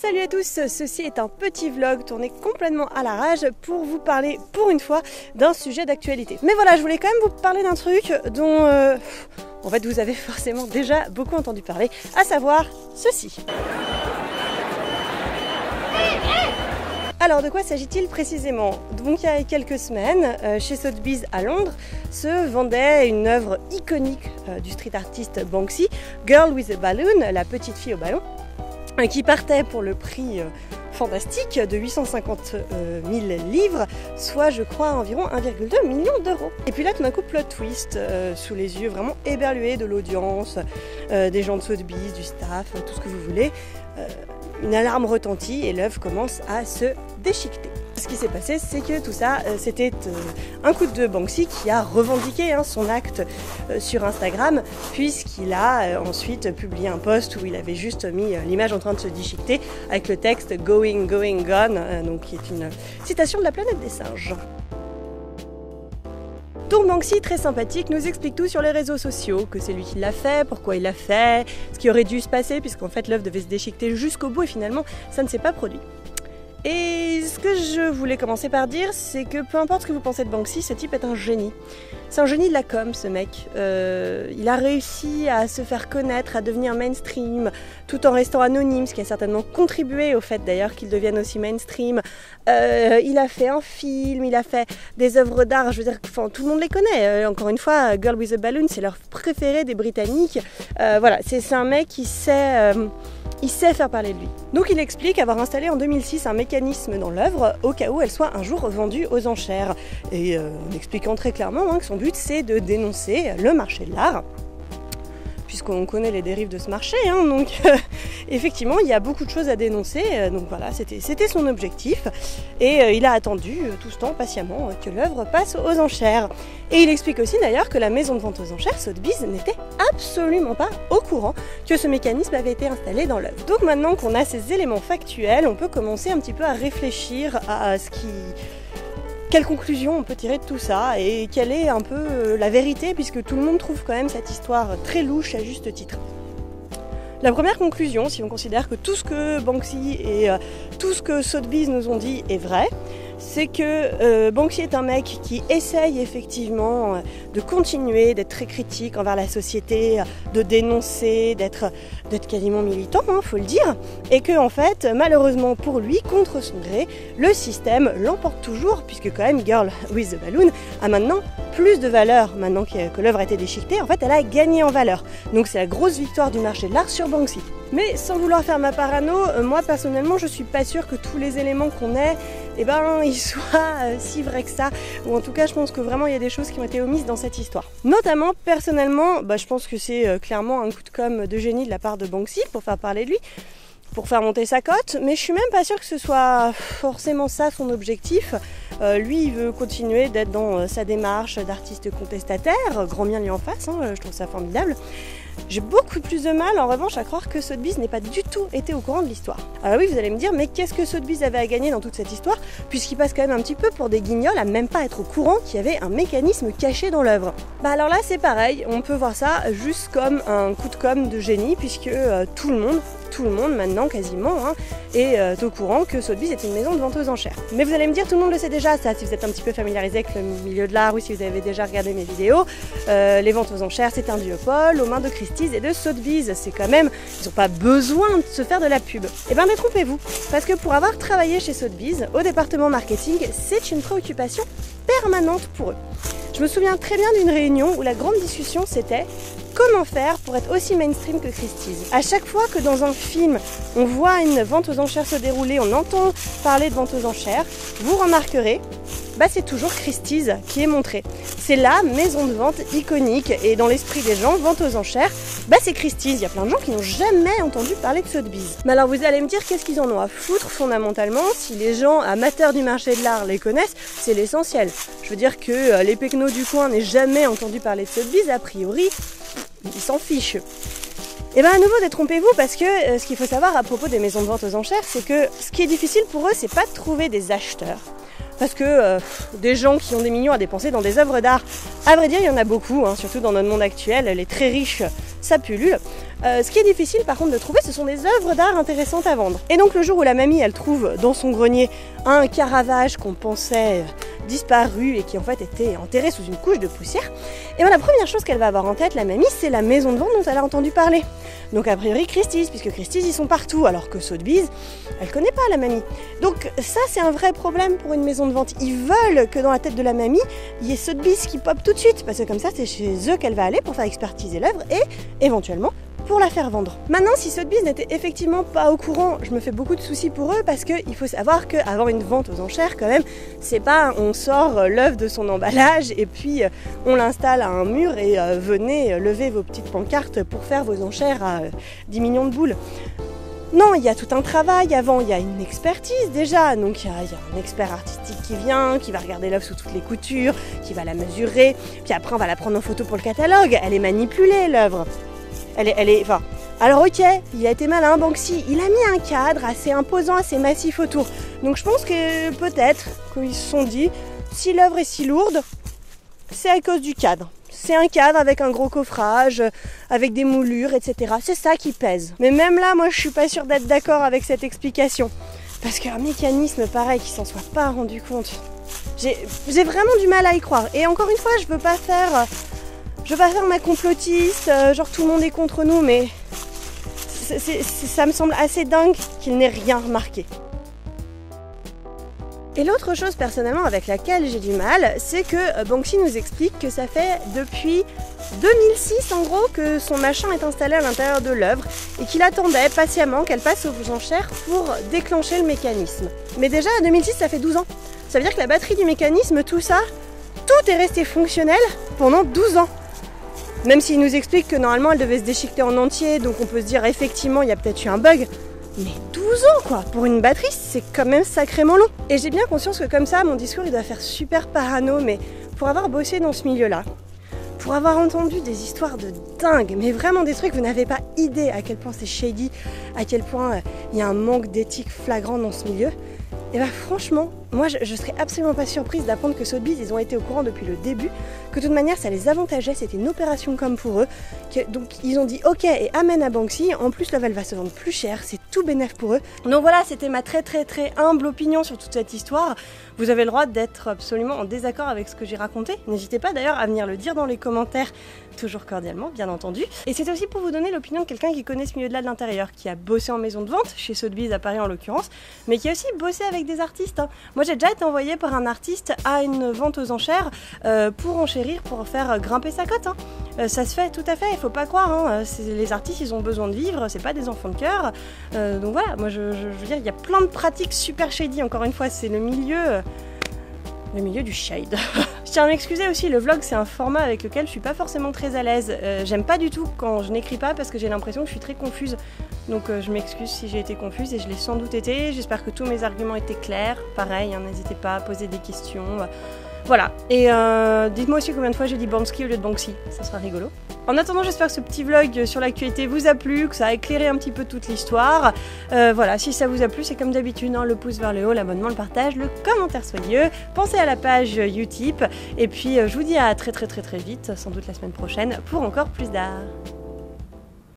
Salut à tous, ceci est un petit vlog tourné complètement à l'arrache pour vous parler pour une fois d'un sujet d'actualité. Mais voilà, je voulais quand même vous parler d'un truc dont en fait vous avez forcément déjà beaucoup entendu parler, à savoir ceci. Alors de quoi s'agit-il précisément? Donc il y a quelques semaines, chez Sotheby's à Londres, se vendait une œuvre iconique du street artiste Banksy, Girl with a Balloon, la petite fille au ballon, qui partait pour le prix fantastique de 850 000 livres, soit je crois environ 1,2 million d'euros. Et puis là tout d'un coup plot twist, sous les yeux vraiment éberlués de l'audience, des gens de Sotheby's, du staff, tout ce que vous voulez. Une alarme retentit et l'œuvre commence à se déchiqueter. Ce qui s'est passé, c'est que tout ça, c'était un coup de Banksy qui a revendiqué son acte sur Instagram, puisqu'il a ensuite publié un post où il avait juste mis l'image en train de se déchiqueter avec le texte « Going, going, gone », donc qui est une citation de la planète des singes. Donc Banksy, très sympathique, nous explique tout sur les réseaux sociaux, que c'est lui qui l'a fait, pourquoi il l'a fait, ce qui aurait dû se passer, puisqu'en fait l'œuvre devait se déchiqueter jusqu'au bout et finalement ça ne s'est pas produit. Et ce que je voulais commencer par dire, c'est que peu importe ce que vous pensez de Banksy, ce type est un génie. C'est un génie de la com, ce mec. Il a réussi à se faire connaître, à devenir mainstream, tout en restant anonyme, ce qui a certainement contribué au fait d'ailleurs qu'il devienne aussi mainstream. Il a fait un film, il a fait des œuvres d'art, je veux dire, enfin, tout le monde les connaît. Encore une fois, Girl with a Balloon, c'est leur préféré des Britanniques. Voilà, c'est un mec qui sait... Il sait faire parler de lui. Donc il explique avoir installé en 2006 un mécanisme dans l'œuvre au cas où elle soit un jour vendue aux enchères. Et en expliquant très clairement que son but c'est de dénoncer le marché de l'art. Puisqu'on connaît les dérives de ce marché, donc effectivement il y a beaucoup de choses à dénoncer, donc voilà, c'était son objectif, et il a attendu tout ce temps patiemment que l'œuvre passe aux enchères. Et il explique aussi d'ailleurs que la maison de vente aux enchères, Sotheby's, n'était absolument pas au courant que ce mécanisme avait été installé dans l'œuvre. Donc maintenant qu'on a ces éléments factuels, on peut commencer un petit peu à réfléchir à quelle conclusion on peut tirer de tout ça et quelle est un peu la vérité, puisque tout le monde trouve quand même cette histoire très louche à juste titre. La première conclusion, si on considère que tout ce que Banksy et tout ce que Sotheby's nous ont dit est vrai, c'est que Banksy est un mec qui essaye effectivement de continuer d'être très critique envers la société, de dénoncer, d'être quasiment militant, faut le dire, et que en fait, malheureusement pour lui, contre son gré, le système l'emporte toujours, puisque quand même Girl with the Balloon a maintenant plus de valeur, maintenant que l'œuvre a été déchiquetée, en fait elle a gagné en valeur. Donc c'est la grosse victoire du marché de l'art sur Banksy. Mais sans vouloir faire ma parano, moi personnellement je suis pas sûre que tous les éléments qu'on ait, ils soient si vrais que ça, ou en tout cas je pense que vraiment il y a des choses qui ont été omises dans cette histoire. Notamment, personnellement, je pense que c'est clairement un coup de com' de génie de la part de Banksy pour faire parler de lui, pour faire monter sa cote, mais je suis même pas sûre que ce soit forcément ça son objectif. Lui, il veut continuer d'être dans sa démarche d'artiste contestataire, grand bien lui en face, je trouve ça formidable. J'ai beaucoup plus de mal, en revanche, à croire que Sotheby's n'ait pas du tout été au courant de l'histoire. Alors oui, vous allez me dire, mais qu'est-ce que Sotheby's avait à gagner dans toute cette histoire, puisqu'il passe quand même un petit peu pour des guignols à même pas être au courant qu'il y avait un mécanisme caché dans l'œuvre. Alors là, c'est pareil, on peut voir ça juste comme un coup de com' de génie, puisque tout le monde maintenant quasiment est au courant que Sotheby's est une maison de vente aux enchères. Mais vous allez me dire, tout le monde le sait déjà ça, si vous êtes un petit peu familiarisé avec le milieu de l'art ou si vous avez déjà regardé mes vidéos. Les ventes aux enchères, c'est un duopole aux mains de Christie's et de Sotheby's. C'est quand même, ils n'ont pas besoin de se faire de la pub. Mais détrompez-vous, parce que pour avoir travaillé chez Sotheby's, au département marketing, c'est une préoccupation permanente pour eux. Je me souviens très bien d'une réunion où la grande discussion c'était comment faire pour être aussi mainstream que Christie's. À chaque fois que dans un film, on voit une vente aux enchères se dérouler, on entend parler de vente aux enchères, vous remarquerez, c'est toujours Christie's qui est montré. C'est la maison de vente iconique et dans l'esprit des gens, vente aux enchères, c'est Christie's. Il y a plein de gens qui n'ont jamais entendu parler de Sotheby's. Mais alors vous allez me dire, qu'est-ce qu'ils en ont à foutre fondamentalement? Si les gens amateurs du marché de l'art les connaissent, c'est l'essentiel. Je veux dire que les pecnos du coin n'aient jamais entendu parler de Sotheby's, a priori, ils s'en fichent. À nouveau, détrompez-vous, parce que ce qu'il faut savoir à propos des maisons de vente aux enchères, c'est que ce qui est difficile pour eux, c'est pas de trouver des acheteurs. parce que des gens qui ont des millions à dépenser dans des œuvres d'art, à vrai dire il y en a beaucoup, hein, surtout dans notre monde actuel, les très riches ça pullule. Ce qui est difficile par contre de trouver, ce sont des œuvres d'art intéressantes à vendre. Et donc le jour où la mamie elle trouve dans son grenier un Caravage qu'on pensait disparu et qui en fait était enterré sous une couche de poussière, et bien la première chose qu'elle va avoir en tête, la mamie, c'est la maison de vente dont elle a entendu parler. Donc a priori Christie's, puisque Christie's ils sont partout, alors que Sotheby's, elle connaît pas la mamie. Donc ça c'est un vrai problème pour une maison de vente. Ils veulent que dans la tête de la mamie, il y ait Sotheby's qui pop tout de suite, parce que comme ça c'est chez eux qu'elle va aller pour faire expertiser l'œuvre et éventuellement pour la faire vendre. Maintenant, si Sotheby's n'était effectivement pas au courant, je me fais beaucoup de soucis pour eux parce qu'il faut savoir qu'avant une vente aux enchères, quand même, c'est pas on sort l'œuvre de son emballage et puis on l'installe à un mur et venez lever vos petites pancartes pour faire vos enchères à 10 millions de boules. Non, il y a tout un travail avant, il y a une expertise déjà, donc il y a un expert artistique qui vient, qui va regarder l'œuvre sous toutes les coutures, qui va la mesurer, puis après on va la prendre en photo pour le catalogue, elle est manipulée l'œuvre. Enfin, alors ok, il a été malin, Banksy, il a mis un cadre assez imposant, assez massif autour. Donc je pense que peut-être qu'ils se sont dit, si l'œuvre est si lourde, c'est à cause du cadre. C'est un cadre avec un gros coffrage, avec des moulures, etc. C'est ça qui pèse. Mais même là, moi je suis pas sûre d'être d'accord avec cette explication. Parce qu'un mécanisme pareil qui s'en soit pas rendu compte, j'ai vraiment du mal à y croire. Et encore une fois, je veux pas faire ma complotiste, genre tout le monde est contre nous, mais ça me semble assez dingue qu'il n'ait rien remarqué. Et l'autre chose personnellement avec laquelle j'ai du mal, c'est que Banksy nous explique que ça fait depuis 2006 en gros que son machin est installé à l'intérieur de l'œuvre et qu'il attendait patiemment qu'elle passe aux enchères pour déclencher le mécanisme. Mais déjà à 2006 ça fait 12 ans. Ça veut dire que la batterie du mécanisme, tout ça, tout est resté fonctionnel pendant 12 ans. Même s'il nous explique que normalement elle devait se déchiqueter en entier, donc on peut se dire effectivement il y a peut-être eu un bug. Mais 12 ans quoi, pour une batterie c'est quand même sacrément long. Et j'ai bien conscience que comme ça mon discours il doit faire super parano, mais pour avoir bossé dans ce milieu-là, pour avoir entendu des histoires de dingue, mais vraiment des trucs, vous n'avez pas idée à quel point c'est shady, à quel point il y a un manque d'éthique flagrant dans ce milieu. Et bah franchement, moi je serais absolument pas surprise d'apprendre que Sotheby's, ils ont été au courant depuis le début, que de toute manière ça les avantageait, c'était une opération comme pour eux, donc ils ont dit ok et amène à Banksy, en plus l'œuvre elle va se vendre plus cher, c'est tout bénef pour eux. Donc voilà, c'était ma très humble opinion sur toute cette histoire. Vous avez le droit d'être absolument en désaccord avec ce que j'ai raconté, n'hésitez pas d'ailleurs à venir le dire dans les commentaires, toujours cordialement bien entendu. Et c'est aussi pour vous donner l'opinion de quelqu'un qui connaît ce milieu-là de l'intérieur, qui a bossé en maison de vente, chez Sotheby's à Paris en l'occurrence, mais qui a aussi bossé avec des artistes. Moi j'ai déjà été envoyée par un artiste à une vente aux enchères pour enchérir, pour faire grimper sa cote. Ça se fait tout à fait, il faut pas croire. Les artistes ils ont besoin de vivre, c'est pas des enfants de cœur. Donc voilà, moi je veux dire, il y a plein de pratiques super shady, encore une fois, c'est le milieu du shade. Je tiens à m'excuser aussi, le vlog c'est un format avec lequel je suis pas forcément très à l'aise. J'aime pas du tout quand je n'écris pas parce que j'ai l'impression que je suis très confuse. Donc je m'excuse si j'ai été confuse et je l'ai sans doute été. J'espère que tous mes arguments étaient clairs. Pareil, n'hésitez pas à poser des questions. Voilà. Et dites-moi aussi combien de fois j'ai dit Banksy au lieu de Banksy, ça sera rigolo. En attendant, j'espère que ce petit vlog sur l'actualité vous a plu, que ça a éclairé un petit peu toute l'histoire. Voilà, si ça vous a plu, c'est comme d'habitude, le pouce vers le haut, l'abonnement, le partage, le commentaire soyeux. Pensez à la page Utip. Et puis, je vous dis à très vite, sans doute la semaine prochaine, pour encore plus d'art.